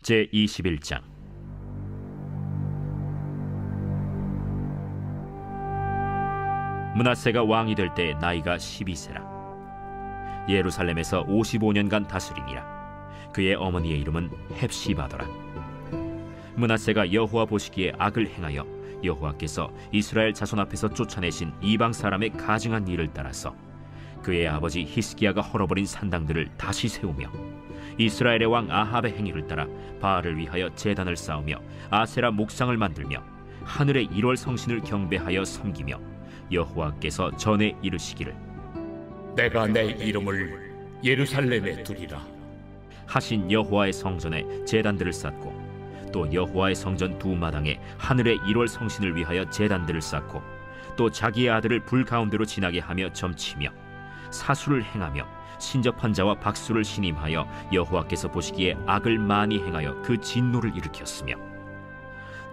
제21장. 므낫세가 왕이 될 때 나이가 12세라. 예루살렘에서 55년간 다스리니라. 그의 어머니의 이름은 헵시바더라. 므낫세가 여호와 보시기에 악을 행하여 여호와께서 이스라엘 자손 앞에서 쫓아내신 이방 사람의 가증한 일을 따라서 그의 아버지 히스기야가 헐어버린 산당들을 다시 세우며 이스라엘의 왕 아합의 행위를 따라 바알을 위하여 제단을 쌓으며 아세라 목상을 만들며 하늘의 1월 성신을 경배하여 섬기며 여호와께서 전에 이르시기를 내가 내 이름을 예루살렘에 두리라 하신 여호와의 성전에 제단들을 쌓고 또 여호와의 성전 두 마당에 하늘의 1월 성신을 위하여 제단들을 쌓고 또 자기의 아들을 불 가운데로 지나게 하며 점치며 사수를 행하며 신접한 자와 박수를 신임하여 여호와께서 보시기에 악을 많이 행하여 그 진노를 일으켰으며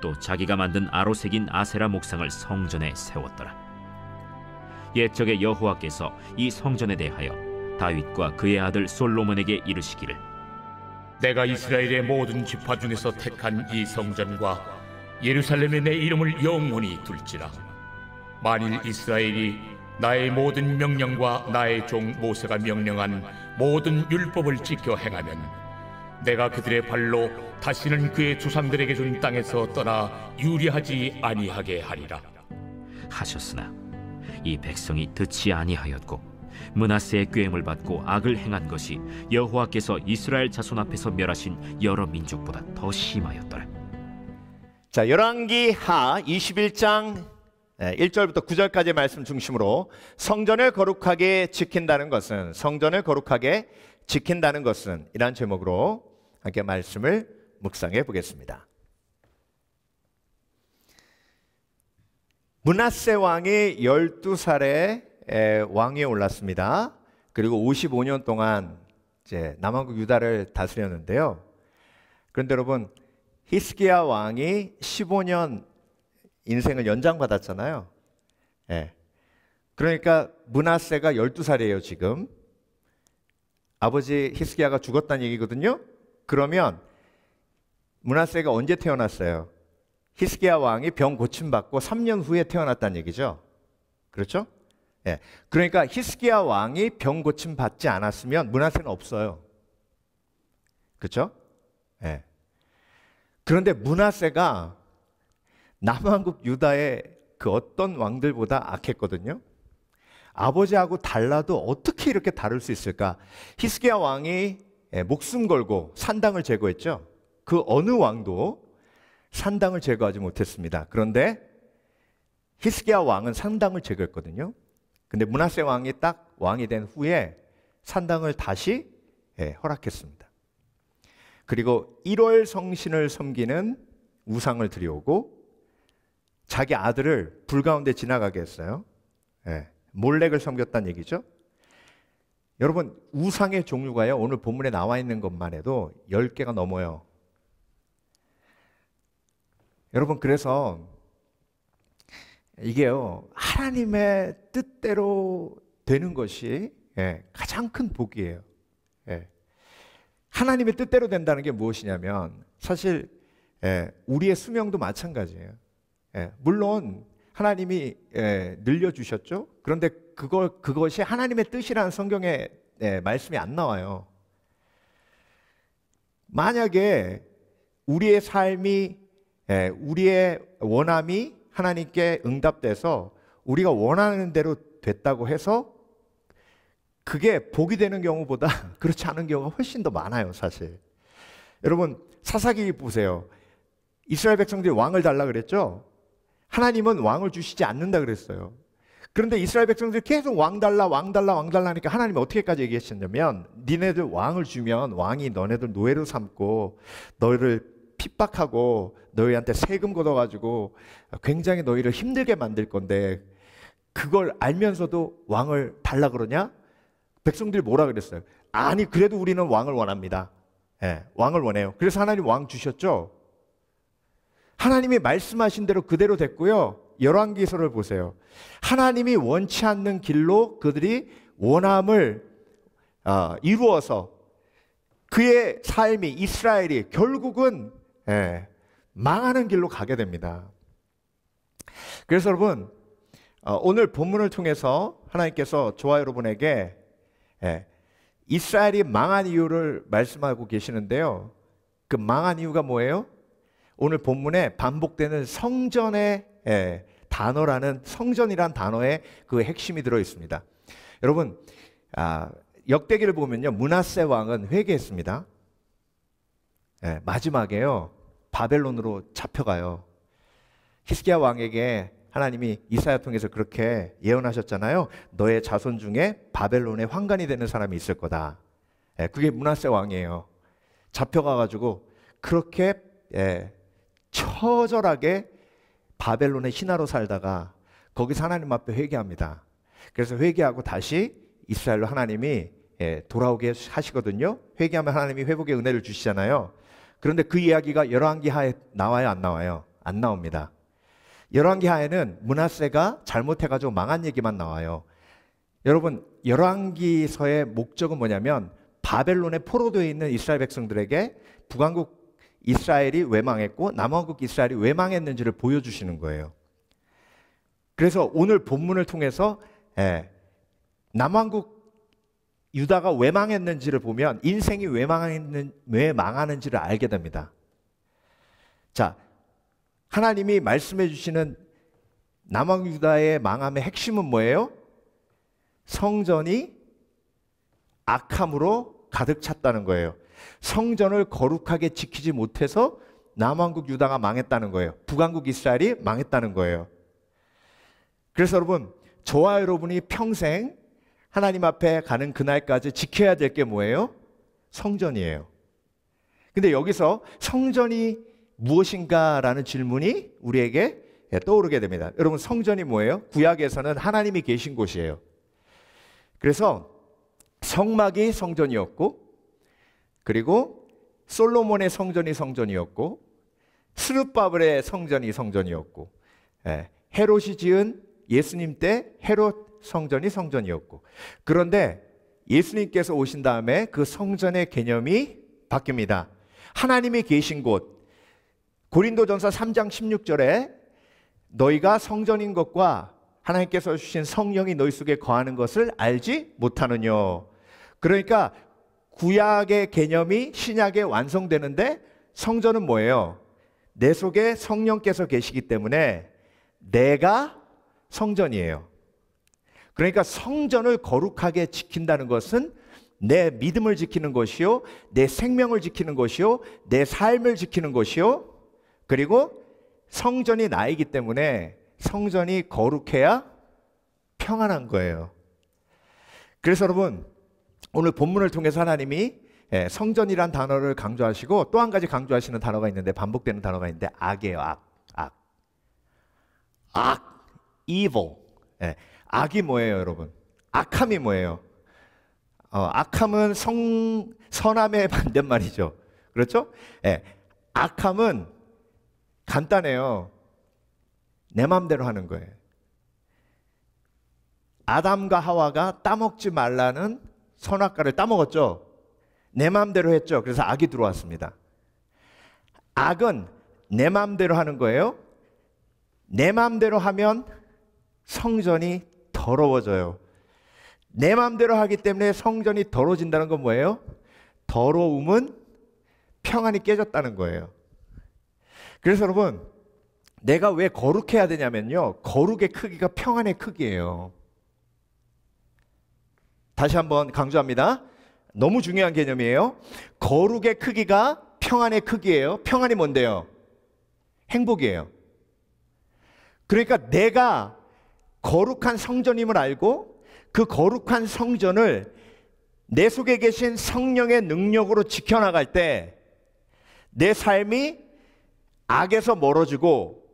또 자기가 만든 아로 새긴 아세라 목상을 성전에 세웠더라. 옛적에 여호와께서 이 성전에 대하여 다윗과 그의 아들 솔로몬에게 이르시기를 내가 이스라엘의 모든 지파 중에서 택한 이 성전과 예루살렘에 내 이름을 영원히 둘지라. 만일 이스라엘이 나의 모든 명령과 나의 종 모세가 명령한 모든 율법을 지켜 행하면 내가 그들의 발로 다시는 그의 조상들에게 준 땅에서 떠나 유리하지 아니하게 하리라 하셨으나 이 백성이 듣지 아니하였고 므낫세의 꾀임을 받고 악을 행한 것이 여호와께서 이스라엘 자손 앞에서 멸하신 여러 민족보다 더 심하였더라. 자, 열왕기 하 21장 1절부터 9절까지의 말씀 중심으로 성전을 거룩하게 지킨다는 것은 이란 제목으로 함께 말씀을 묵상해 보겠습니다. 므낫세 왕이 12살에 왕위에 올랐습니다. 그리고 55년 동안 이제 남왕국 유다를 다스렸는데요. 그런데 여러분, 히스기야 왕이 15년 인생을 연장받았잖아요. 그러니까 므낫세가 12살이에요 지금. 아버지 히스기야가 죽었다는 얘기거든요. 그러면 므낫세가 언제 태어났어요? 히스기야 왕이 병 고침받고 3년 후에 태어났다는 얘기죠. 그렇죠? 그러니까 히스기야 왕이 병 고침 받지 않았으면 므낫세는 없어요. 그렇죠? 그런데 므낫세가 남왕국 유다의 그 어떤 왕들보다 악했거든요. 아버지하고 달라도 어떻게 이렇게 다를 수 있을까? 히스기야 왕이 목숨 걸고 산당을 제거했죠. 그 어느 왕도 산당을 제거하지 못했습니다. 그런데 히스기야 왕은 산당을 제거했거든요. 근데 므낫세 왕이 딱 왕이 된 후에 산당을 다시 허락했습니다. 그리고 1월 성신을 섬기는 우상을 들여오고 자기 아들을 불 가운데 지나가게 했어요. 몰렉을 섬겼다는 얘기죠. 여러분, 우상의 종류가요, 오늘 본문에 나와 있는 것만 해도 10개가 넘어요. 여러분, 그래서 이게요, 하나님의 뜻대로 되는 것이 가장 큰 복이에요. 하나님의 뜻대로 된다는 게 무엇이냐면 사실 우리의 수명도 마찬가지예요. 물론 하나님이 늘려주셨죠. 그런데 그것이 하나님의 뜻이라는 성경에 말씀이 안 나와요. 만약에 우리의 삶이 우리의 원함이 하나님께 응답돼서 우리가 원하는 대로 됐다고 해서 그게 복이 되는 경우보다 그렇지 않은 경우가 훨씬 더 많아요, 사실. 여러분, 사사기 보세요. 이스라엘 백성들이 왕을 달라 그랬죠? 하나님은 왕을 주시지 않는다 그랬어요. 그런데 이스라엘 백성들이 계속 왕 달라 하니까 하나님이 어떻게까지 얘기하셨냐면 니네들 왕을 주면 왕이 너네들 노예로 삼고 너희를 핍박하고 너희한테 세금 걷어가지고 굉장히 너희를 힘들게 만들 건데 그걸 알면서도 왕을 달라 그러냐? 백성들이 뭐라 그랬어요? 아니, 그래도 우리는 왕을 원합니다. 왕을 원해요. 그래서 하나님 왕 주셨죠? 하나님이 말씀하신 대로 그대로 됐고요. 열왕기서를 보세요. 하나님이 원치 않는 길로 그들이 원함을 이루어서 그의 삶이, 이스라엘이 결국은 망하는 길로 가게 됩니다. 그래서 여러분, 오늘 본문을 통해서 하나님께서 저와 여러분에게 이스라엘이 망한 이유를 말씀하고 계시는데요. 그 망한 이유가 뭐예요? 오늘 본문에 반복되는 성전의 단어라는, 성전이란 단어의 그 핵심이 들어 있습니다. 여러분, 역대기를 보면요, 므낫세 왕은 회개했습니다. 마지막에요, 바벨론으로 잡혀가요. 히스기야 왕에게 하나님이 이사야 통해서 그렇게 예언하셨잖아요. 너의 자손 중에 바벨론의 환관이 되는 사람이 있을 거다. 그게 므낫세 왕이에요. 잡혀가가지고 그렇게 처절하게 바벨론의 신하로 살다가 거기서 하나님 앞에 회개합니다. 그래서 회개하고 다시 이스라엘로 하나님이 돌아오게 하시거든요. 회개하면 하나님이 회복의 은혜를 주시잖아요. 그런데 그 이야기가 열왕기하에 나와요, 안 나와요? 안 나옵니다. 열왕기하에는 므낫세가 잘못해가지고 망한 얘기만 나와요. 여러분, 열왕기서의 목적은 뭐냐면 바벨론에 포로되어 있는 이스라엘 백성들에게 북왕국 이스라엘이 왜 망했고 남왕국 이스라엘이 왜 망했는지를 보여주시는 거예요. 그래서 오늘 본문을 통해서 남왕국 유다가 왜 망했는지를 보면 인생이 왜 망하는지를 알게 됩니다. 자, 하나님이 말씀해 주시는 남왕 유다의 망함의 핵심은 뭐예요? 성전이 악함으로 가득 찼다는 거예요. 성전을 거룩하게 지키지 못해서 남왕국 유다가 망했다는 거예요. 북왕국 이스라엘이 망했다는 거예요. 그래서 여러분, 저와 여러분이 평생 하나님 앞에 가는 그날까지 지켜야 될 게 뭐예요? 성전이에요. 근데 여기서 성전이 무엇인가라는 질문이 우리에게 떠오르게 됩니다. 여러분, 성전이 뭐예요? 구약에서는 하나님이 계신 곳이에요. 그래서 성막이 성전이었고, 그리고 솔로몬의 성전이 성전이었고, 스룹바벨의 성전이 성전이었고, 헤롯이 지은 예수님 때 헤롯 성전이 성전이었고, 그런데 예수님께서 오신 다음에 그 성전의 개념이 바뀝니다. 하나님이 계신 곳, 고린도전서 3장 16절에 너희가 성전인 것과 하나님께서 주신 성령이 너희 속에 거하는 것을 알지 못하느냐. 그러니까 구약의 개념이 신약에 완성되는데 성전은 뭐예요? 내 속에 성령께서 계시기 때문에 내가 성전이에요. 그러니까 성전을 거룩하게 지킨다는 것은 내 믿음을 지키는 것이요, 내 생명을 지키는 것이요, 내 삶을 지키는 것이요, 그리고 성전이 나이기 때문에 성전이 거룩해야 평안한 거예요. 그래서 여러분, 오늘 본문을 통해서 하나님이 성전이란 단어를 강조하시고 또 한 가지 강조하시는 단어가 있는데, 반복되는 단어가 있는데 악이에요. 악, evil. 악이 뭐예요, 여러분? 악함이 뭐예요? 악함은 선함의 반대말이죠. 그렇죠? 악함은 간단해요. 내 마음대로 하는 거예요. 아담과 하와가 따먹지 말라는 선악과를 따먹었죠. 내 마음대로 했죠. 그래서 악이 들어왔습니다. 악은 내 마음대로 하는 거예요. 내 마음대로 하면 성전이 더러워져요. 내 마음대로 하기 때문에 성전이 더러워진다는 건 뭐예요? 더러움은 평안이 깨졌다는 거예요. 그래서 여러분, 내가 왜 거룩해야 되냐면요, 거룩의 크기가 평안의 크기예요. 다시 한번 강조합니다. 너무 중요한 개념이에요. 거룩의 크기가 평안의 크기예요. 평안이 뭔데요? 행복이에요. 그러니까 내가 거룩한 성전임을 알고 그 거룩한 성전을 내 속에 계신 성령의 능력으로 지켜나갈 때 내 삶이 악에서 멀어지고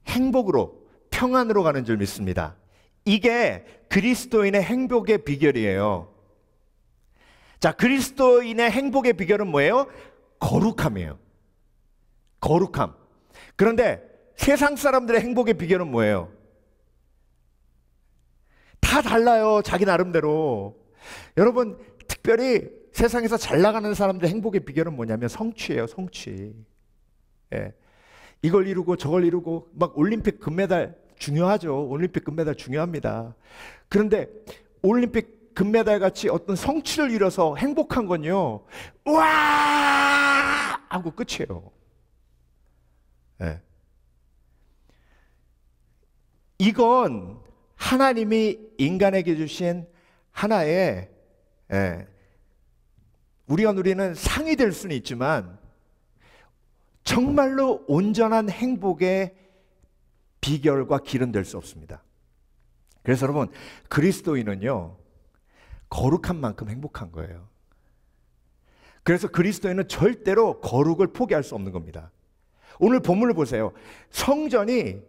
행복으로, 평안으로 가는 줄 믿습니다. 이게 그리스도인의 행복의 비결이에요. 자, 그리스도인의 행복의 비결은 뭐예요? 거룩함이에요. 거룩함. 그런데 세상 사람들의 행복의 비결은 뭐예요? 다 달라요, 자기 나름대로. 여러분, 특별히 세상에서 잘 나가는 사람들 행복의 비결은 뭐냐면 성취예요, 성취. 예. 이걸 이루고 저걸 이루고 막 올림픽 금메달 중요하죠. 올림픽 금메달 중요합니다. 그런데 올림픽 금메달 같이 어떤 성취를 이뤄서 행복한 건요, 우와! 하고 끝이에요. 예. 이건 하나님이 인간에게 주신 하나의, 우리가 누리는 상이 될 수는 있지만 정말로 온전한 행복의 비결과 길은 될 수 없습니다. 그래서 여러분, 그리스도인은요, 거룩한 만큼 행복한 거예요. 그래서 그리스도인은 절대로 거룩을 포기할 수 없는 겁니다. 오늘 본문을 보세요. 성전이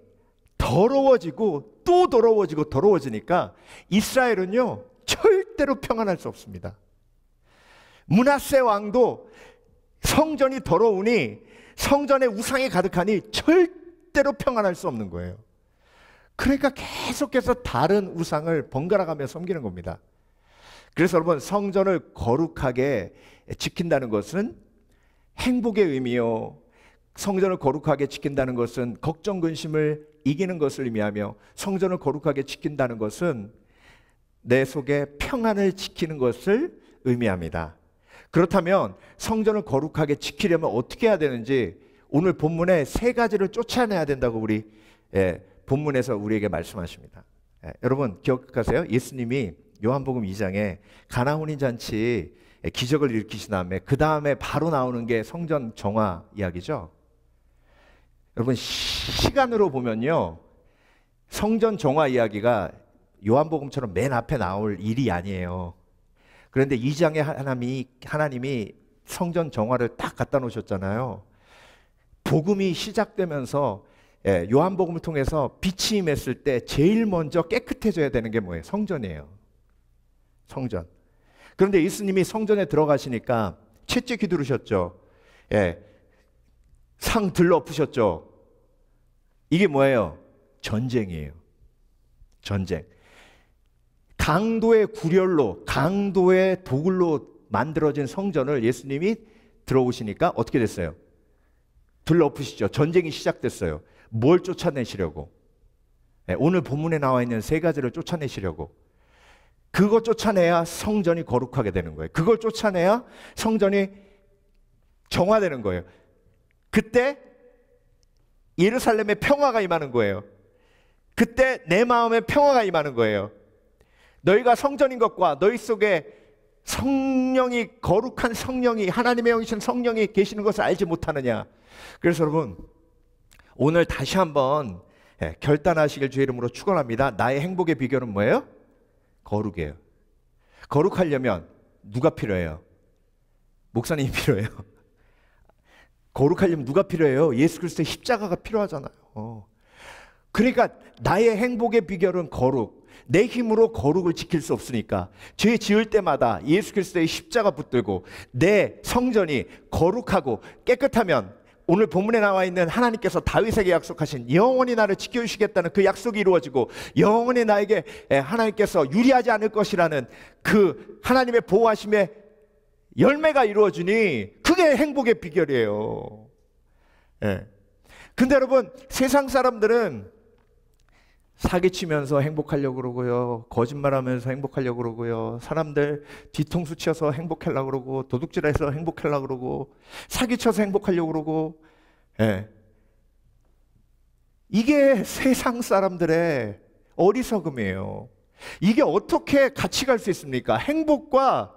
더러워지고 또 더러워지고 더러워지니까 이스라엘은요, 절대로 평안할 수 없습니다. 므낫세 왕도 성전이 더러우니, 성전에 우상이 가득하니 절대로 평안할 수 없는 거예요. 그러니까 계속해서 다른 우상을 번갈아가며 섬기는 겁니다. 그래서 여러분, 성전을 거룩하게 지킨다는 것은 행복의 의미요, 성전을 거룩하게 지킨다는 것은 걱정 근심을 이기는 것을 의미하며, 성전을 거룩하게 지킨다는 것은 내 속에 평안을 지키는 것을 의미합니다. 그렇다면 성전을 거룩하게 지키려면 어떻게 해야 되는지 오늘 본문에 세 가지를 쫓아내야 된다고 우리 본문에서 우리에게 말씀하십니다. 여러분 기억하세요? 예수님이 요한복음 2장에 가나 혼인잔치 기적을 일으키신 다음에 그 다음에 바로 나오는 게 성전 정화 이야기죠. 여러분 시간으로 보면요, 성전 정화 이야기가 요한복음처럼 맨 앞에 나올 일이 아니에요. 그런데 2장에 하나님이 성전 정화를 딱 갖다 놓으셨잖아요. 복음이 시작되면서 요한복음을 통해서 빛이 임했을 때 제일 먼저 깨끗해져야 되는 게 뭐예요? 성전이에요. 성전. 그런데 예수님이 성전에 들어가시니까 채찍 휘두르셨죠. 상 들러엎으셨죠. 이게 뭐예요? 전쟁이에요. 전쟁. 강도의 구렬로, 강도의 도굴로 만들어진 성전을 예수님이 들어오시니까 어떻게 됐어요? 들러엎으시죠. 전쟁이 시작됐어요. 뭘 쫓아내시려고? 오늘 본문에 나와 있는 세 가지를 쫓아내시려고. 그거 쫓아내야 성전이 거룩하게 되는 거예요. 그걸 쫓아내야 성전이 정화되는 거예요. 그때 예루살렘에 평화가 임하는 거예요. 그때 내 마음에 평화가 임하는 거예요. 너희가 성전인 것과 너희 속에 성령이, 거룩한 성령이, 하나님의 영이신 성령이 계시는 것을 알지 못하느냐. 그래서 여러분, 오늘 다시 한번 결단하시길 주의 이름으로 축원합니다. 나의 행복의 비결은 뭐예요? 거룩이에요. 거룩하려면 누가 필요해요? 목사님이 필요해요. 거룩하려면 누가 필요해요? 예수 그리스도의 십자가가 필요하잖아요. 그러니까 나의 행복의 비결은 거룩. 내 힘으로 거룩을 지킬 수 없으니까 죄 지을 때마다 예수 그리스도의 십자가 붙들고 내 성전이 거룩하고 깨끗하면 오늘 본문에 나와 있는 하나님께서 다윗에게 약속하신 영원히 나를 지켜주시겠다는 그 약속이 이루어지고 영원히 나에게 하나님께서 유리하지 않을 것이라는 그 하나님의 보호하심의 열매가 이루어지니 그게 행복의 비결이에요. 근데 여러분, 세상 사람들은 사기치면서 행복하려고 그러고요, 거짓말하면서 행복하려고 그러고요, 사람들 뒤통수 치어서 행복하려고 그러고, 도둑질해서 행복하려고 그러고, 사기쳐서 행복하려고 그러고, 이게 세상 사람들의 어리석음이에요. 이게 어떻게 같이 갈 수 있습니까? 행복과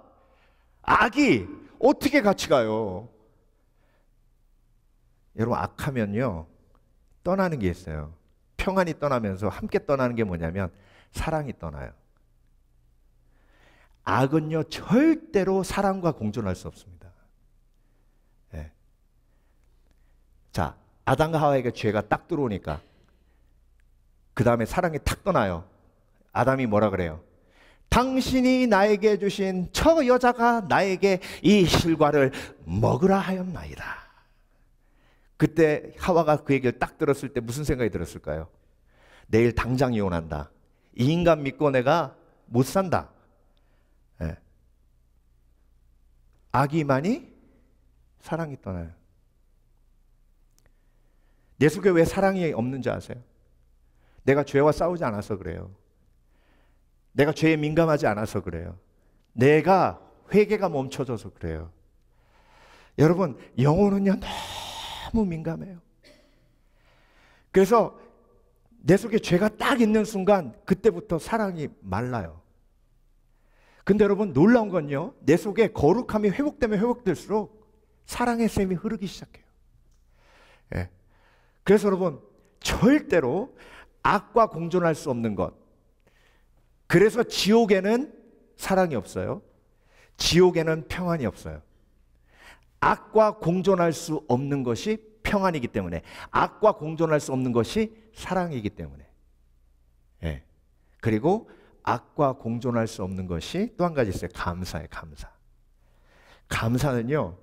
악이 어떻게 같이 가요? 여러분, 악하면요 떠나는 게 있어요. 평안이 떠나면서 함께 떠나는 게 뭐냐면 사랑이 떠나요. 악은요 절대로 사랑과 공존할 수 없습니다. 자, 아담과 하와에게 죄가 딱 들어오니까 그 다음에 사랑이 탁 떠나요. 아담이 뭐라 그래요? 당신이 나에게 주신 저 여자가 나에게 이 실과를 먹으라 하였나이다. 그때 하와가 그 얘기를 딱 들었을 때 무슨 생각이 들었을까요? 내일 당장 이혼한다. 이 인간 믿고 내가 못 산다. 악이 많이 사랑이 떠나요. 내 속에 왜 사랑이 없는지 아세요? 내가 죄와 싸우지 않아서 그래요. 내가 죄에 민감하지 않아서 그래요. 내가 회개가 멈춰져서 그래요. 여러분, 영혼은요 너무 민감해요. 그래서 내 속에 죄가 딱 있는 순간 그때부터 사랑이 말라요. 근데 여러분, 놀라운 건요, 내 속에 거룩함이 회복되면 회복될수록 사랑의 샘이 흐르기 시작해요. 예. 그래서 여러분, 절대로 악과 공존할 수 없는 것. 그래서 지옥에는 사랑이 없어요. 지옥에는 평안이 없어요. 악과 공존할 수 없는 것이 평안이기 때문에, 악과 공존할 수 없는 것이 사랑이기 때문에. 예. 그리고 악과 공존할 수 없는 것이 또 한 가지 있어요. 감사예요. 감사. 감사는요,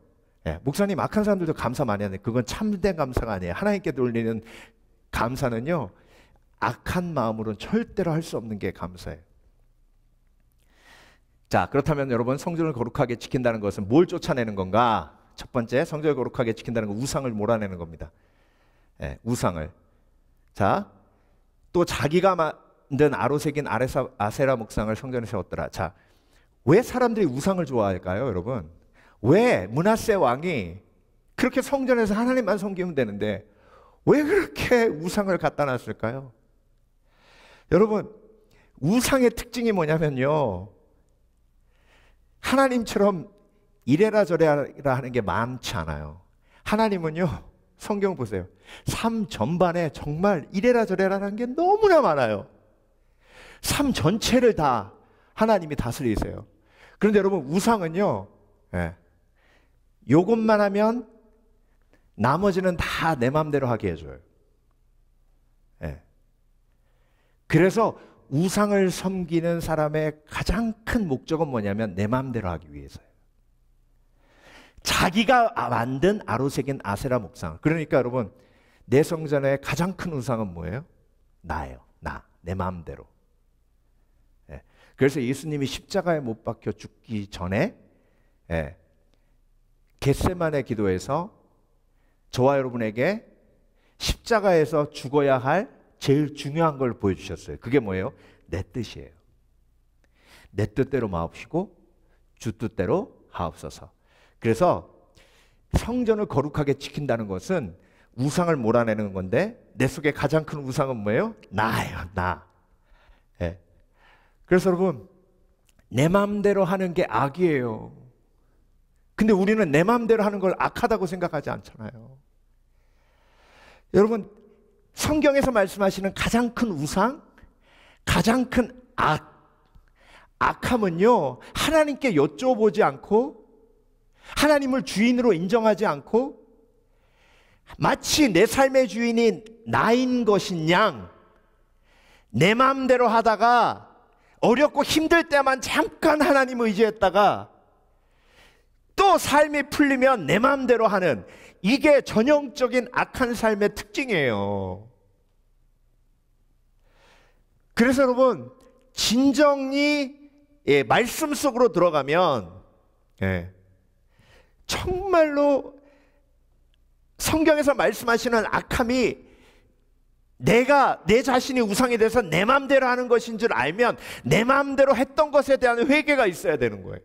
예, 목사님, 악한 사람들도 감사 많이 하는데 그건 참된 감사가 아니에요. 하나님께 돌리는 감사는요, 악한 마음으로는 절대로 할 수 없는 게 감사예요. 자, 그렇다면 여러분, 성전을 거룩하게 지킨다는 것은 뭘 쫓아내는 건가? 첫 번째, 성전을 거룩하게 지킨다는 건 우상을 몰아내는 겁니다. 예, 우상을. 자, 또 자기가 만든 아로새긴 아세라 목상을 성전에 세웠더라. 자, 왜 사람들이 우상을 좋아할까요, 여러분? 왜 므낫세 왕이 그렇게 성전에서 하나님만 섬기면 되는데 왜 그렇게 우상을 갖다 놨을까요? 여러분, 우상의 특징이 뭐냐면요, 하나님처럼 이래라 저래라 하는 게 많지 않아요. 하나님은요, 성경 보세요, 삶 전반에 정말 이래라 저래라 하는 게 너무나 많아요. 삶 전체를 다 하나님이 다스리세요. 그런데 여러분, 우상은요, 예, 요것만 하면 나머지는 다 내 마음대로 하게 해줘요. 예. 그래서 우상을 섬기는 사람의 가장 큰 목적은 뭐냐면 내 마음대로 하기 위해서예요. 자기가 만든 아로새긴 아세라 목상. 그러니까 여러분, 내 성전의 가장 큰 우상은 뭐예요? 나예요. 내 마음대로. 예. 그래서 예수님이 십자가에 못 박혀 죽기 전에, 예, 겟세마네 기도에서 저와 여러분에게 십자가에서 죽어야 할 제일 중요한 걸 보여주셨어요. 그게 뭐예요? 내 뜻이에요. 내 뜻대로 마옵시고 주 뜻대로 하옵소서. 그래서 성전을 거룩하게 지킨다는 것은 우상을 몰아내는 건데, 내 속에 가장 큰 우상은 뭐예요? 나예요. 나. 예. 그래서 여러분, 내 마음대로 하는 게 악이에요. 근데 우리는 내 마음대로 하는 걸 악하다고 생각하지 않잖아요. 여러분, 성경에서 말씀하시는 가장 큰 우상, 가장 큰 악함은요, 하나님께 여쭤보지 않고 하나님을 주인으로 인정하지 않고 마치 내 삶의 주인이 나인 것인 양 내 마음대로 하다가 어렵고 힘들 때만 잠깐 하나님 의지했다가 또 삶이 풀리면 내 마음대로 하는, 이게 전형적인 악한 삶의 특징이에요. 그래서 여러분, 진정이, 예, 말씀 속으로 들어가면, 예, 정말로 성경에서 말씀하시는 악함이 내가 내 자신이 우상이 돼서 내 마음대로 하는 것인 줄 알면 내 마음대로 했던 것에 대한 회개가 있어야 되는 거예요.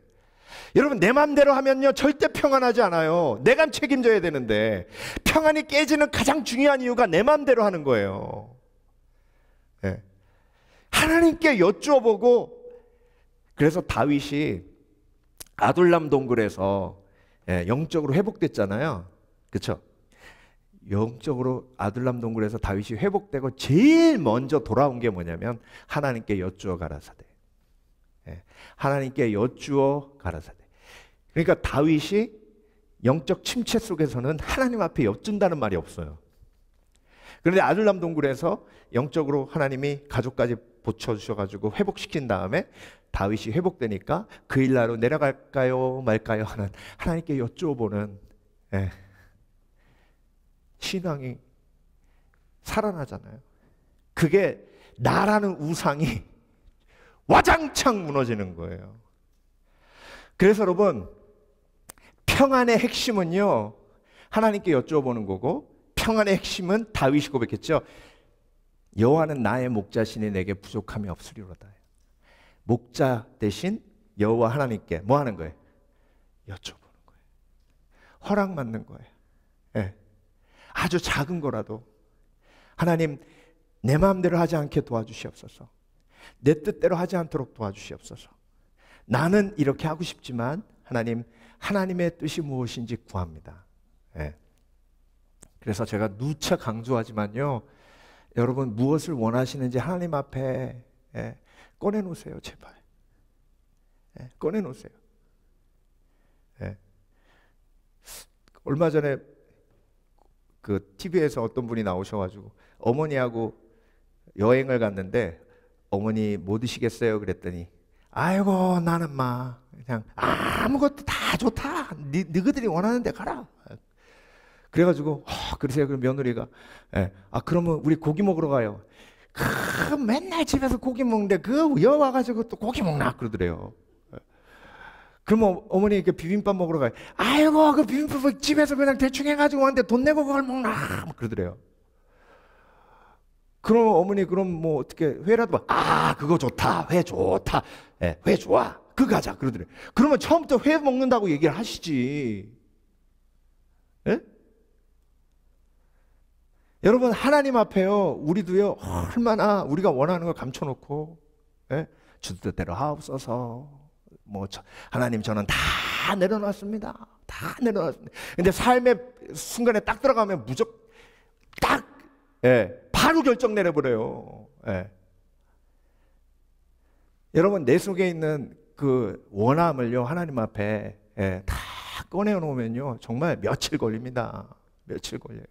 여러분, 내 마음대로 하면요 절대 평안하지 않아요. 내가 책임져야 되는데, 평안이 깨지는 가장 중요한 이유가 내 마음대로 하는 거예요. 네. 하나님께 여쭈어보고, 그래서 다윗이 아둘람 동굴에서, 예, 영적으로 회복됐잖아요. 그렇죠? 영적으로 아둘람 동굴에서 다윗이 회복되고 제일 먼저 돌아온 게 뭐냐면 하나님께 여쭈어 가라사대. 예, 하나님께 여쭈어 가라사대. 그러니까 다윗이 영적 침체 속에서는 하나님 앞에 여쭌다는 말이 없어요. 그런데 아둘람 동굴에서 영적으로 하나님이 가족까지 보쳐주셔가지고 회복시킨 다음에 다윗이 회복되니까 그 일나로 내려갈까요 말까요 하는 하나님께 여쭈어보는, 예, 신앙이 살아나잖아요. 그게 나라는 우상이 와장창 무너지는 거예요. 그래서 여러분, 평안의 핵심은요, 하나님께 여쭤보는 거고, 평안의 핵심은 다윗이 고백했죠. 여호와는 나의 목자시니 내게 부족함이 없으리로다. 목자 대신 여호와 하나님께 뭐 하는 거예요? 여쭤보는 거예요. 허락 받는 거예요. 네. 아주 작은 거라도 하나님, 내 마음대로 하지 않게 도와주시옵소서. 내 뜻대로 하지 않도록 도와주시옵소서. 나는 이렇게 하고 싶지만 하나님, 하나님의 뜻이 무엇인지 구합니다. 네. 그래서 제가 누차 강조하지만요, 여러분 무엇을 원하시는지 하나님 앞에 꺼내놓으세요. 제발. 꺼내놓으세요. 얼마 전에 그 TV에서 어떤 분이 나오셔가지고 어머니하고 여행을 갔는데 어머니 뭐 드시겠어요? 그랬더니 아이고 나는 막 그냥 아무것도 다 좋다. 너희들이 원하는 데 가라. 그래가지고 그러세요. 그럼 며느리가 그러면 우리 고기 먹으러 가요. 맨날 집에서 고기 먹는데 여 와가지고 또 고기 먹나 그러더래요. 그러면 어머니 이렇게 비빔밥 먹으러 가요. 아이고 그 비빔밥 집에서 그냥 대충 해가지고 왔는데 돈 내고 그걸 먹나 그러더래요. 그럼 어머니 그럼 뭐 어떻게 회라도 그거 좋다. 회 좋다. 회 좋아. 그거 가자 그러더래요. 그러면 처음부터 회 먹는다고 얘기를 하시지. 여러분 하나님 앞에요, 우리도요 얼마나 우리가 원하는 걸 감춰놓고 주 뜻대로 하옵소서, 뭐 하나님 저는 다 내려놨습니다. 다 내려놨습니다. 근데 삶의 순간에 딱 들어가면 무조건 딱 바로 결정 내려버려요. 여러분 내 속에 있는 그 원함을요 하나님 앞에 다 꺼내놓으면요 정말 며칠 걸립니다. 며칠 걸려요.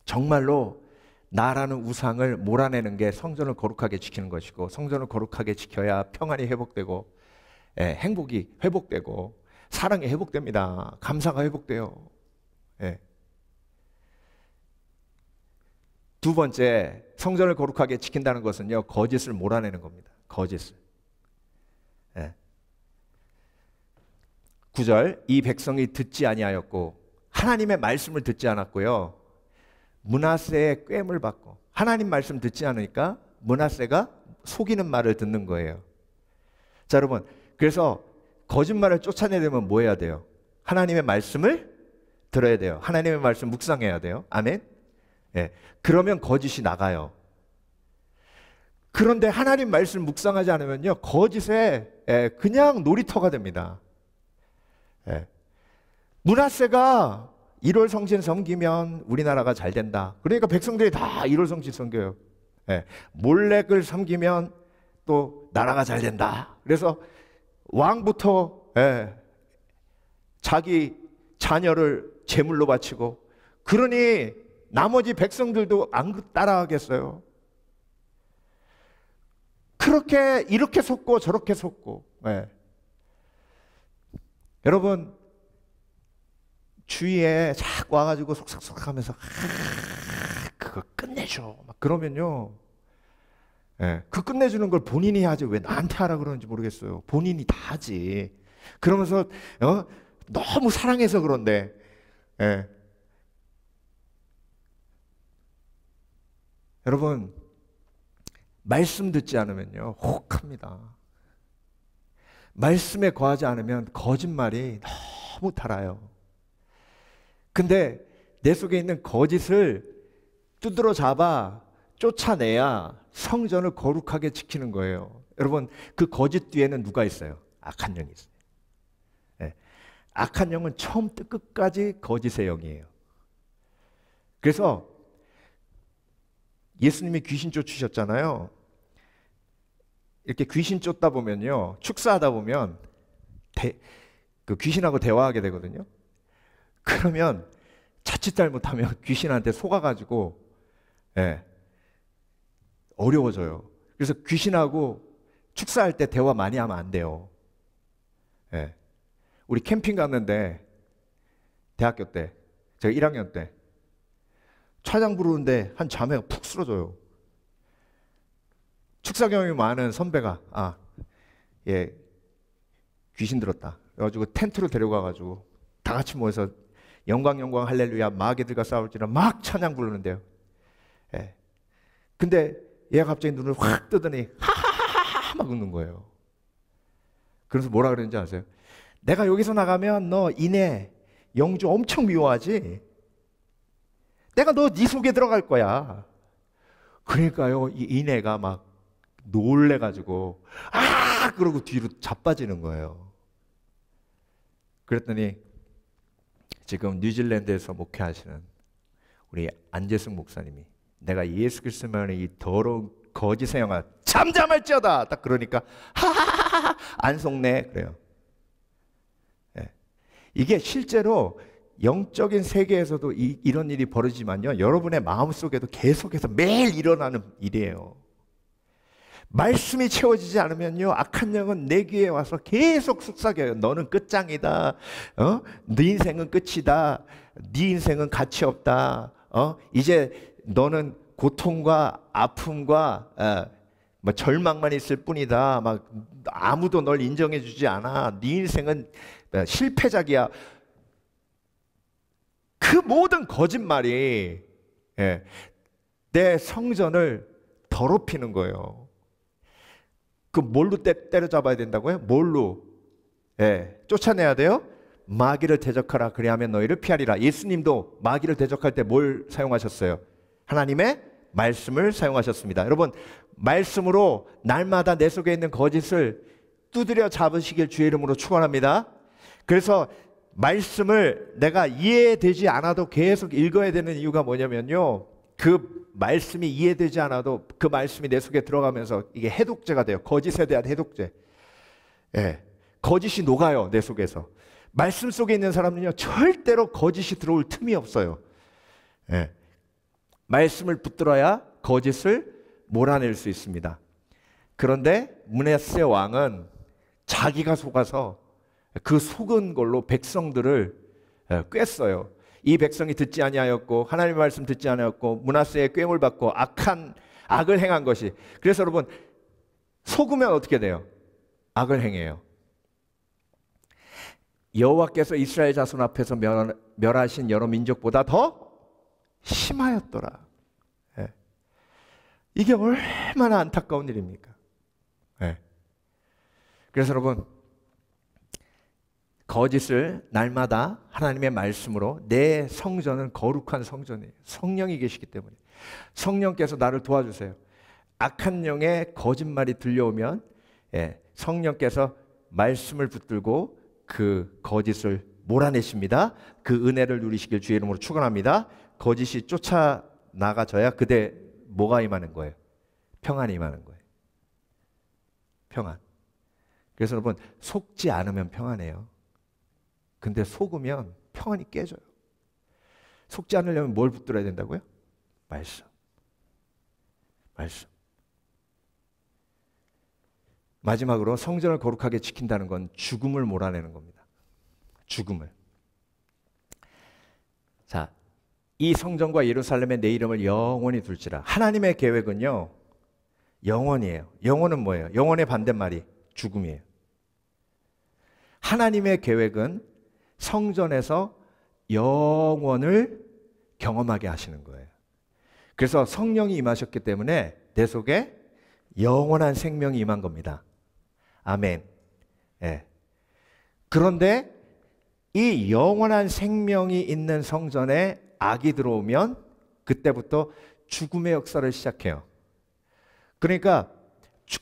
정말로 나라는 우상을 몰아내는 게 성전을 거룩하게 지키는 것이고, 성전을 거룩하게 지켜야 평안이 회복되고 행복이 회복되고 사랑이 회복됩니다. 감사가 회복돼요. 두 번째, 성전을 거룩하게 지킨다는 것은요 거짓을 몰아내는 겁니다. 거짓을. 9절, 이 백성이 듣지 아니하였고 하나님의 말씀을 듣지 않았고요, 므낫세의 꾀을 받고. 하나님 말씀 듣지 않으니까 므낫세가 속이는 말을 듣는 거예요. 자 여러분, 그래서 거짓말을 쫓아내려면 뭐 해야 돼요? 하나님의 말씀을 들어야 돼요. 하나님의 말씀 묵상해야 돼요. 아멘. 그러면 거짓이 나가요. 그런데 하나님 말씀 묵상하지 않으면요 거짓에 그냥 놀이터가 됩니다. 므낫세가 1월 성신 섬기면 우리나라가 잘 된다. 그러니까 백성들이 다 1월 성신 섬겨요. 몰렉을 섬기면 또 나라가 잘 된다. 그래서 왕부터 자기 자녀를 제물로 바치고, 그러니 나머지 백성들도 안 따라하겠어요. 그렇게 이렇게 속고 저렇게 속고. 여러분 주위에 자꾸 와가지고 속삭속 하면서 그거 끝내줘 막 그러면요 그 끝내주는 걸 본인이 하지 왜 나한테 하라 그러는지 모르겠어요. 본인이 다 하지. 그러면서 너무 사랑해서 그런데 여러분 말씀 듣지 않으면요 혹합니다. 말씀에 거하지 않으면 거짓말이 너무 달아요. 근데 내 속에 있는 거짓을 두드러 잡아 쫓아내야 성전을 거룩하게 지키는 거예요. 여러분 그 거짓 뒤에는 누가 있어요? 악한 영이 있어요. 악한 영은 처음부터 끝까지 거짓의 영이에요. 그래서 예수님이 귀신 쫓으셨잖아요. 이렇게 귀신 쫓다 보면요 축사하다 보면 그 귀신하고 대화하게 되거든요. 그러면 자칫 잘못하면 귀신한테 속아가지고 어려워져요. 그래서 귀신하고 축사할 때 대화 많이 하면 안 돼요. 우리 캠핑 갔는데 대학교 때 제가 1학년 때 차장 부르는데 한 자매가 푹 쓰러져요. 축사 경험이 많은 선배가 귀신 들었다. 그래가지고 텐트로 데려가가지고 다 같이 모여서 영광 영광 할렐루야 마귀들과 싸울지라 막 찬양 부르는데요. 예. 근데 얘가 갑자기 눈을 확 뜨더니 하하하하 막 웃는 거예요. 그래서 뭐라 그랬는지 아세요? 내가 여기서 나가면 너 이내 영주 엄청 미워하지? 내가 네 속에 들어갈 거야. 그러니까요, 이 이내가 막 놀래가지고 아! 그러고 뒤로 자빠지는 거예요. 그랬더니 지금 뉴질랜드에서 목회하시는 우리 안재승 목사님이 내가 예수 그리스도만의 이 더러운 거짓의 영아 잠잠할지어다 딱 그러니까 하하하하 안 속네 그래요. 예. 이게 실제로 영적인 세계에서도 이런 일이 벌어지지만요, 여러분의 마음속에도 계속해서 매일 일어나는 일이에요. 말씀이 채워지지 않으면요, 악한 영은 내 귀에 와서 계속 속삭여요. 너는 끝장이다. 네 인생은 끝이다. 네 인생은 가치 없다. 이제 너는 고통과 아픔과 뭐 절망만 있을 뿐이다. 막 아무도 널 인정해주지 않아. 네 인생은 실패작이야. 그 모든 거짓말이 내 성전을 더럽히는 거예요. 그 뭘로 때려잡아야 된다고요? 뭘로? 쫓아내야 돼요? 마귀를 대적하라. 그리하면 너희를 피하리라. 예수님도 마귀를 대적할 때 뭘 사용하셨어요? 하나님의 말씀을 사용하셨습니다. 여러분, 말씀으로 날마다 내 속에 있는 거짓을 두드려 잡으시길 주의 이름으로 축원합니다. 그래서 말씀을 내가 이해되지 않아도 계속 읽어야 되는 이유가 뭐냐면요, 그 말씀이 이해되지 않아도 그 말씀이 내 속에 들어가면서 이게 해독제가 돼요. 거짓에 대한 해독제. 거짓이 녹아요, 내 속에서. 말씀 속에 있는 사람은요, 절대로 거짓이 들어올 틈이 없어요. 말씀을 붙들어야 거짓을 몰아낼 수 있습니다. 그런데 므낫세 왕은 자기가 속아서 그 속은 걸로 백성들을 꿰어요. 이 백성이 듣지 아니하였고 하나님의 말씀 듣지 아니하였고 므낫세의 꾀물 받고 악을 행한 것이. 그래서 여러분, 속으면 어떻게 돼요? 악을 행해요. 여호와께서 이스라엘 자손 앞에서 멸하신 여러 민족보다 더 심하였더라. 이게 얼마나 안타까운 일입니까? 그래서 여러분, 거짓을 날마다 하나님의 말씀으로, 내 성전은 거룩한 성전이에요. 성령이 계시기 때문에. 성령께서 나를 도와주세요. 악한 영의 거짓말이 들려오면 성령께서 말씀을 붙들고 그 거짓을 몰아내십니다. 그 은혜를 누리시길 주의 이름으로 축원합니다. 거짓이 쫓아나가져야 그때 뭐가 임하는 거예요? 평안이 임하는 거예요. 평안. 그래서 여러분, 속지 않으면 평안해요. 근데 속으면 평안이 깨져요. 속지 않으려면 뭘 붙들어야 된다고요? 말씀. 말씀. 마지막으로 성전을 거룩하게 지킨다는 건 죽음을 몰아내는 겁니다. 죽음을. 자, 이 성전과 예루살렘에 내 이름을 영원히 둘지라. 하나님의 계획은요, 영원이에요. 영원은 뭐예요? 영원의 반대말이 죽음이에요. 하나님의 계획은 성전에서 영원을 경험하게 하시는 거예요. 그래서 성령이 임하셨기 때문에 내 속에 영원한 생명이 임한 겁니다. 아멘. 그런데 이 영원한 생명이 있는 성전에 악이 들어오면 그때부터 죽음의 역사를 시작해요. 그러니까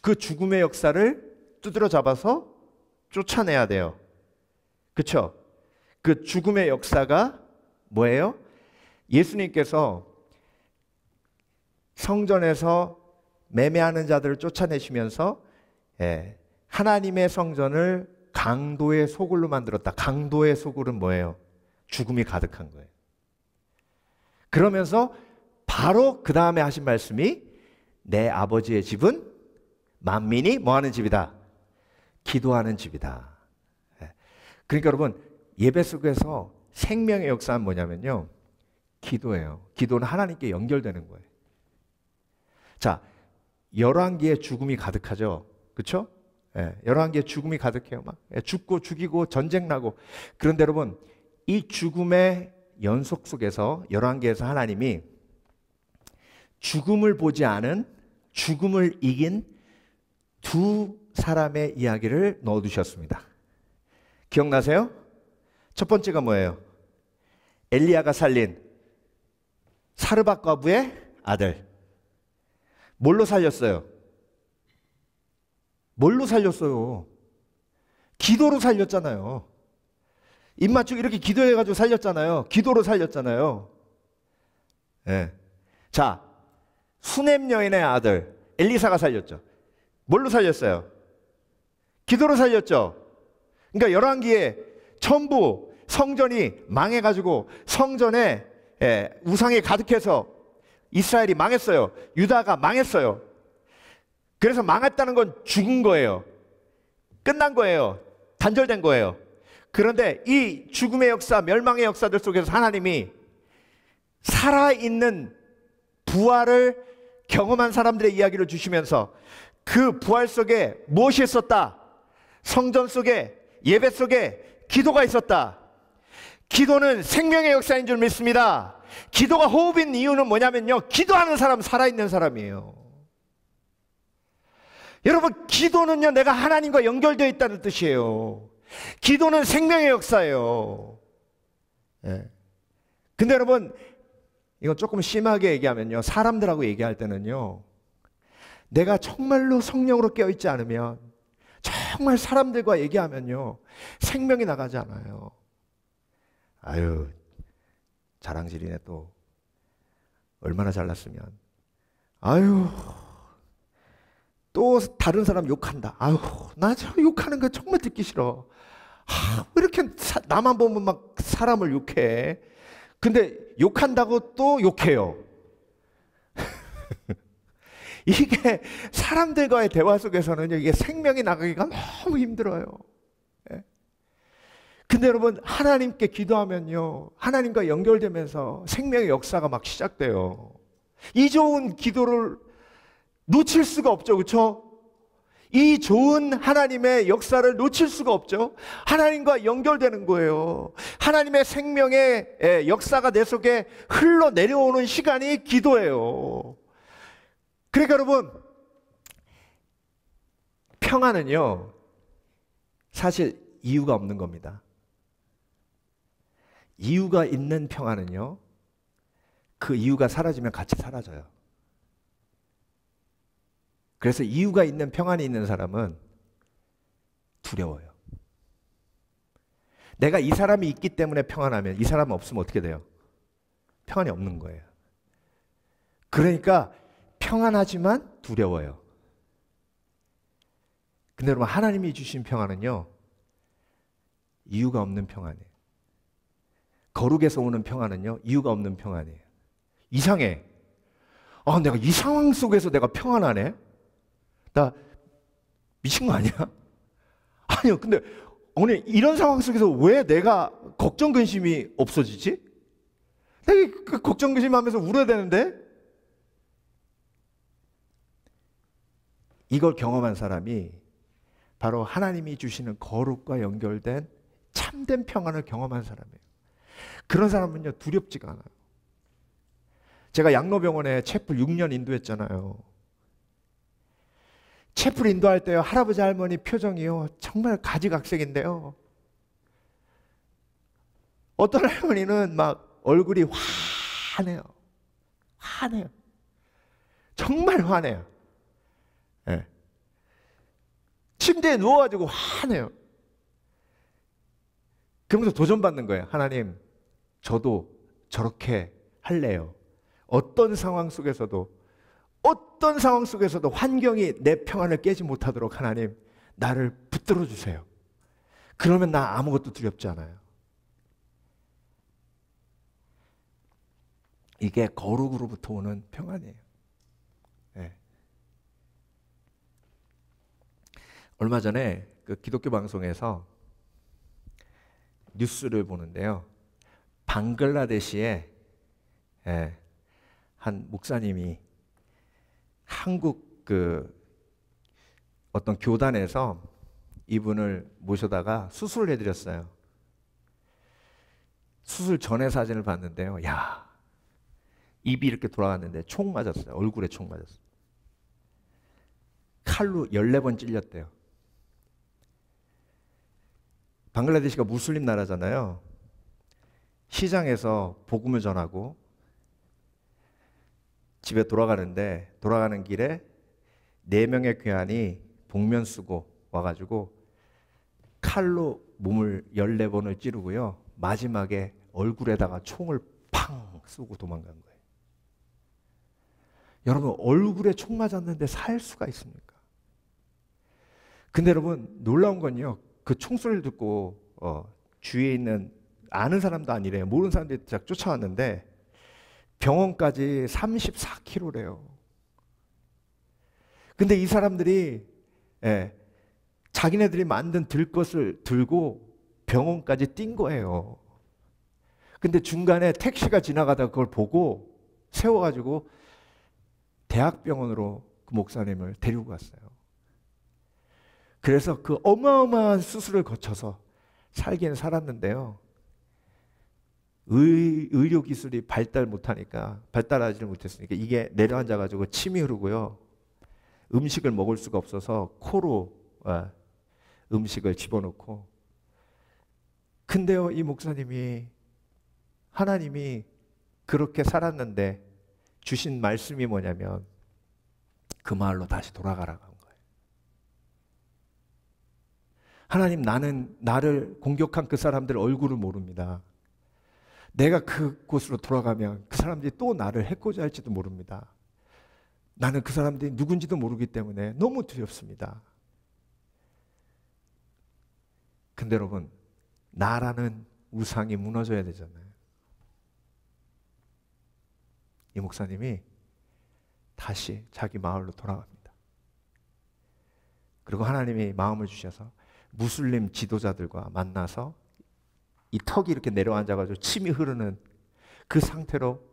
그 죽음의 역사를 두드려 잡아서 쫓아내야 돼요. 그렇죠? 그 죽음의 역사가 뭐예요? 예수님께서 성전에서 매매하는 자들을 쫓아내시면서 하나님의 성전을 강도의 소굴로 만들었다. 강도의 소굴은 뭐예요? 죽음이 가득한 거예요. 그러면서 바로 그 다음에 하신 말씀이 내 아버지의 집은 만민이 뭐하는 집이다? 기도하는 집이다. 그러니까 여러분, 예배 속에서 생명의 역사는 뭐냐면요, 기도예요. 기도는 하나님께 연결되는 거예요. 자, 열왕기에 죽음이 가득하죠. 그렇죠? 열왕기에 죽음이 가득해요. 막 죽고 죽이고 전쟁 나고. 그런데 여러분, 이 죽음의 연속 속에서 열왕기에서 하나님이 죽음을 보지 않은, 죽음을 이긴 두 사람의 이야기를 넣어두셨습니다. 기억나세요? 첫 번째가 뭐예요? 엘리야가 살린 사르밧 과부의 아들. 뭘로 살렸어요? 뭘로 살렸어요? 기도로 살렸잖아요. 입 맞추고 이렇게 기도해가지고 살렸잖아요. 기도로 살렸잖아요. 네. 자, 수넴 여인의 아들 엘리사가 살렸죠. 뭘로 살렸어요? 기도로 살렸죠. 그러니까 열왕기에 전부 성전이 망해가지고 성전에 우상이 가득해서 이스라엘이 망했어요. 유다가 망했어요. 그래서 망했다는 건 죽은 거예요. 끝난 거예요. 단절된 거예요. 그런데 이 죽음의 역사, 멸망의 역사들 속에서 하나님이 살아있는 부활을 경험한 사람들의 이야기를 주시면서 그 부활 속에 무엇이 있었다? 성전 속에, 예배 속에 기도가 있었다. 기도는 생명의 역사인 줄 믿습니다. 기도가 호흡인 이유는 뭐냐면요, 기도하는 사람 살아있는 사람이에요. 여러분, 기도는요, 내가 하나님과 연결되어 있다는 뜻이에요. 기도는 생명의 역사예요. 근데 여러분, 이거 조금 심하게 얘기하면요, 사람들하고 얘기할 때는요, 내가 정말로 성령으로 깨어있지 않으면, 정말 사람들과 얘기하면요, 생명이 나가지 않아요. 아유, 자랑질이네 또. 얼마나 잘났으면. 아유, 또 다른 사람 욕한다. 아유, 나 저 욕하는 거 정말 듣기 싫어. 왜 이렇게 나만 보면 막 사람을 욕해. 근데 욕한다고 또 욕해요. 이게 사람들과의 대화 속에서는 이게 생명이 나가기가 너무 힘들어요. 근데 여러분, 하나님께 기도하면요, 하나님과 연결되면서 생명의 역사가 막 시작돼요. 이 좋은 기도를 놓칠 수가 없죠. 그렇죠? 이 좋은 하나님의 역사를 놓칠 수가 없죠. 하나님과 연결되는 거예요. 하나님의 생명의 역사가 내 속에 흘러내려오는 시간이 기도예요. 그러니까 여러분, 평안은요, 사실 이유가 없는 겁니다. 이유가 있는 평안은요, 그 이유가 사라지면 같이 사라져요. 그래서 이유가 있는 평안이 있는 사람은 두려워요. 내가 이 사람이 있기 때문에 평안하면 이 사람은 없으면 어떻게 돼요? 평안이 없는 거예요. 그러니까 평안하지만 두려워요. 근데 여러분, 하나님이 주신 평안은요, 이유가 없는 평안이에요. 거룩에서 오는 평안은요, 이유가 없는 평안이에요. 이상해. 내가 이 상황 속에서 내가 평안하네? 나 미친 거 아니야? 아니요. 근데 오늘 이런 상황 속에서 왜 내가 걱정 근심이 없어지지? 내가 그 걱정 근심하면서 울어야 되는데? 이걸 경험한 사람이 바로 하나님이 주시는 거룩과 연결된 참된 평안을 경험한 사람이에요. 그런 사람은요, 두렵지가 않아요. 제가 양로병원에 채플 6년 인도했잖아요. 채플 인도할 때요, 할아버지 할머니 표정이요, 정말 가지각색인데요. 어떤 할머니는 막 얼굴이 환해요. 환해요. 정말 환해요. 네. 침대에 누워가지고 환해요. 그러면서 도전받는 거예요. 하나님, 저도 저렇게 할래요. 어떤 상황 속에서도 환경이 내 평안을 깨지 못하도록 하나님, 나를 붙들어 주세요. 그러면 나 아무것도 두렵지 않아요. 이게 거룩으로부터 오는 평안이에요. 네. 얼마 전에 그 기독교 방송에서 뉴스를 보는데요, 방글라데시에 한 목사님이 한국 그 어떤 교단에서 이분을 모셔다가 수술을 해드렸어요. 수술 전에 사진을 봤는데요. 야, 입이 이렇게 돌아갔는데 총 맞았어요. 얼굴에 총 맞았어요. 칼로 14번 찔렸대요. 방글라데시가 무슬림 나라잖아요. 시장에서 복음을 전하고 집에 돌아가는데 돌아가는 길에 4명의 귀환이 복면 쓰고 와가지고 칼로 몸을 14번을 찌르고요. 마지막에 얼굴에다가 총을 팡 쏘고 도망간 거예요. 여러분, 얼굴에 총 맞았는데 살 수가 있습니까? 근데 여러분, 놀라운 건요. 그 총소리를 듣고 주위에 있는 아는 사람도 아니래요. 모르는 사람들이 딱 쫓아왔는데 병원까지 34km래요. 근데 이 사람들이 자기네들이 만든 들것을 들고 병원까지 뛴 거예요. 근데 중간에 택시가 지나가다가 그걸 보고 세워가지고 대학병원으로 그 목사님을 데리고 갔어요. 그래서 그 어마어마한 수술을 거쳐서 살기는 살았는데요. 의료기술이 발달하지 못했으니까 이게 내려앉아가지고 침이 흐르고요. 음식을 먹을 수가 없어서 코로 음식을 집어넣고. 근데요, 이 목사님이 하나님이 그렇게 살았는데 주신 말씀이 뭐냐면 그 마을로 다시 돌아가라고 한 거예요. 하나님, 나는 나를 공격한 그 사람들 얼굴을 모릅니다. 내가 그곳으로 돌아가면 그 사람들이 또 나를 해코지 할지도 모릅니다. 나는 그 사람들이 누군지도 모르기 때문에 너무 두렵습니다. 근데 여러분, 나라는 우상이 무너져야 되잖아요. 이 목사님이 다시 자기 마을로 돌아갑니다. 그리고 하나님이 마음을 주셔서 무슬림 지도자들과 만나서 이 턱이 이렇게 내려앉아가지고 침이 흐르는 그 상태로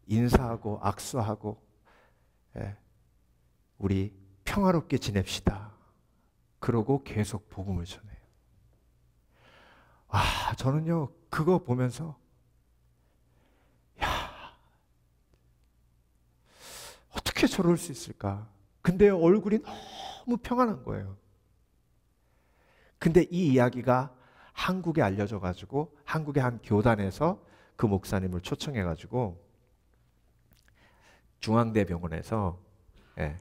인사하고 악수하고 우리 평화롭게 지냅시다. 그러고 계속 복음을 전해요. 저는요 그거 보면서 어떻게 저럴 수 있을까? 근데 얼굴이 너무 평안한 거예요. 근데 이 이야기가 한국에 알려져 가지고 한국의 한 교단에서 그 목사님을 초청해 가지고 중앙대병원에서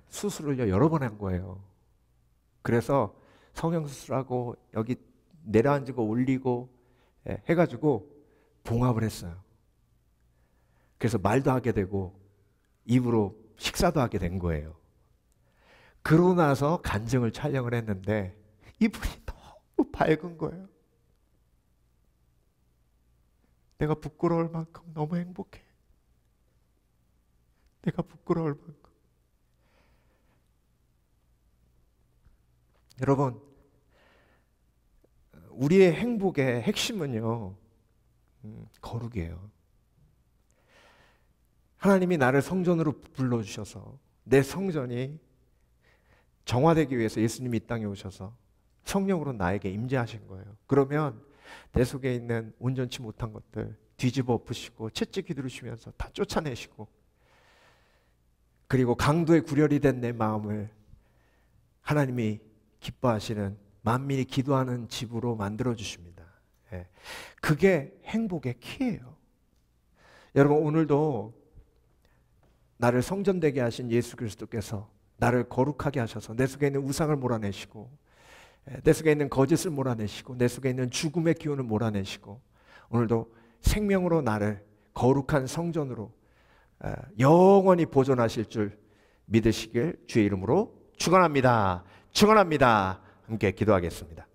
수술을 여러 번 한 거예요. 그래서 성형수술하고 여기 내려앉고 올리고 해가지고 봉합을 했어요. 그래서 말도 하게 되고 입으로 식사도 하게 된 거예요. 그러고 나서 간증을 촬영을 했는데 이분이 너무 밝은 거예요. 내가 부끄러울 만큼 너무 행복해. 내가 부끄러울 만큼. 여러분, 우리의 행복의 핵심은요, 거룩이에요. 하나님이 나를 성전으로 불러주셔서 내 성전이 정화되기 위해서 예수님이 이 땅에 오셔서 성령으로 나에게 임재하신 거예요. 그러면 내 속에 있는 온전치 못한 것들 뒤집어 엎으시고 채찍 휘두르시면서 다 쫓아내시고, 그리고 강도의 구렬이 된 내 마음을 하나님이 기뻐하시는 만민이 기도하는 집으로 만들어 주십니다. 그게 행복의 키예요. 여러분, 오늘도 나를 성전되게 하신 예수 그리스도께서 나를 거룩하게 하셔서 내 속에 있는 우상을 몰아내시고 내 속에 있는 거짓을 몰아내시고 내 속에 있는 죽음의 기운을 몰아내시고 오늘도 생명으로 나를 거룩한 성전으로 영원히 보존하실 줄 믿으시길 주의 이름으로 축원합니다. 축원합니다. 함께 기도하겠습니다.